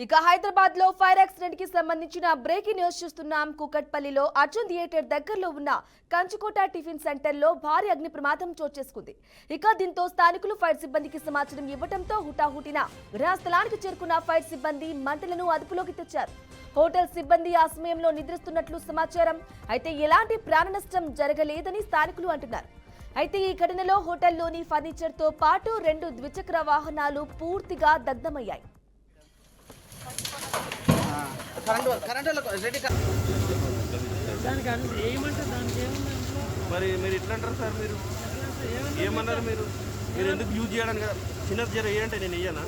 ఇక హైదరాబాద్ లో fire accident కి సంబంధించిన బ్రేకింగ్ న్యూస్ చూస్తున్నాం. కూకట్పల్లిలో అర్జున్ థియేటర్ దగ్గరలో ఉన్న కంచుకోట టిఫిన్ సెంటర్ లో భారీ అగ్ని ప్రమాదం చోటు చేసుకుంది. ఇక దీంతో స్థానికులు ఫైర్ సిబ్బందికి సమాచారం ఇవ్వడంతో హుటాహుటిన ఘటనా స్థలానికి చేరుకున్న ఫైర్ సిబ్బంది మంటలను అదుపులోకి తెచ్చారు. హోటల్ సిబ్బంది ఆ సమయంలో నిద్రిస్తున్నట్లు సమాచారం. అయితే ఎలాంటి ప్రాణ నష్టం జరగలేదని స్థానికులు అంటున్నారు. అయితే ఈ ఘటనలో హోటల్లోని ఫర్నిచర్ తో పాటు 2 ద్విచక్ర వాహనాలు పూర్తిగా దగ్ధమయ్యాయి. మరి మీరు ఎట్లా అంటారు సార్? మీరు ఏమన్నారు? మీరు ఎందుకు యూజ్ చేయడానికి కదా చిన్నది జర వేయంటే నేను వేయనా?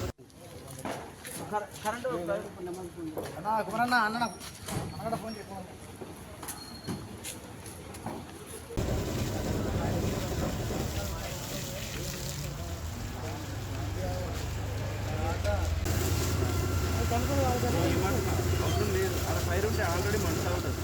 అవసరం లేదు. అలా ఫైర్ ఉంటే ఆల్రెడీ మంట అవుతుంది.